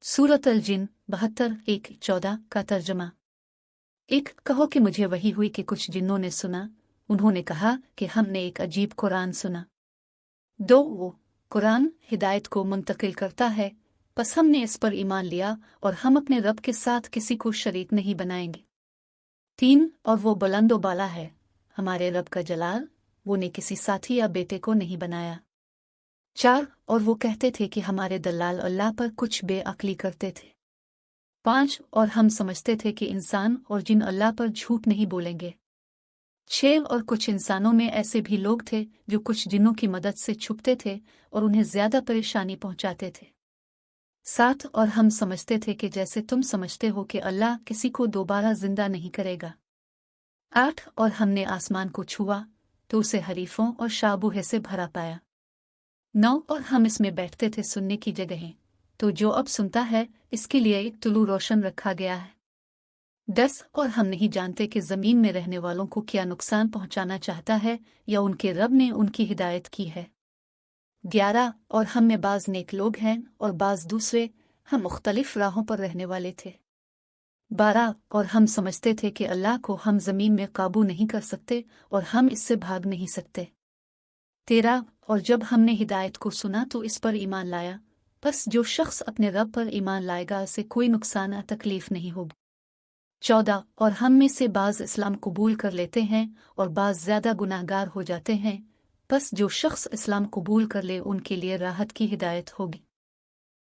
सूरत अल-जिन 72:1-14 का तर्जमा। एक कहो कि मुझे वही हुई कि कुछ जिन्नों ने सुना, उन्होंने कहा कि हमने एक अजीब कुरान सुना। दो वो कुरान हिदायत को मुंतकिल करता है, बस हमने इस पर ईमान लिया और हम अपने रब के साथ किसी को शरीक नहीं बनाएंगे। तीन और वो बुलंदो बाला है, हमारे रब का जलाल, वो ने किसी साथी या बेटे को नहीं बनाया। चार और वो कहते थे कि हमारे दलाल अल्लाह पर कुछ बेअक्ली करते थे। पांच और हम समझते थे कि इंसान और जिन अल्लाह पर झूठ नहीं बोलेंगे। छह और कुछ इंसानों में ऐसे भी लोग थे जो कुछ जिन्नों की मदद से छुपते थे और उन्हें ज्यादा परेशानी पहुंचाते थे। सात और हम समझते थे कि जैसे तुम समझते हो कि अल्लाह किसी को दोबारा जिंदा नहीं करेगा। आठ और हमने आसमान को छुआ तो उसे हरीफों और शाबूहे से भरा पाया। नौ और हम इसमें बैठते थे सुनने की जगहें, तो जो अब सुनता है इसके लिए एक तुलू रोशन रखा गया है। 10 और हम नहीं जानते कि ज़मीन में रहने वालों को क्या नुकसान पहुंचाना चाहता है या उनके रब ने उनकी हिदायत की है। 11 और हम में बाज़ नेक लोग हैं और बाज़ दूसरे, हम मुख्तलिफ राहों पर रहने वाले थे। 12 और हम समझते थे कि अल्लाह को हम ज़मीन में काबू नहीं कर सकते और हम इससे भाग नहीं सकते। 13 और जब हमने हिदायत को सुना तो इस पर ईमान लाया, बस जो शख्स अपने रब पर ईमान लाएगा उसे कोई नुकसान या तकलीफ नहीं होगी। 14 और हम में से बाज़ इस्लाम कबूल कर लेते हैं और बाज़ ज़्यादा गुनाहगार हो जाते हैं, बस जो शख्स इस्लाम कबूल कर ले उनके लिए राहत की हिदायत होगी।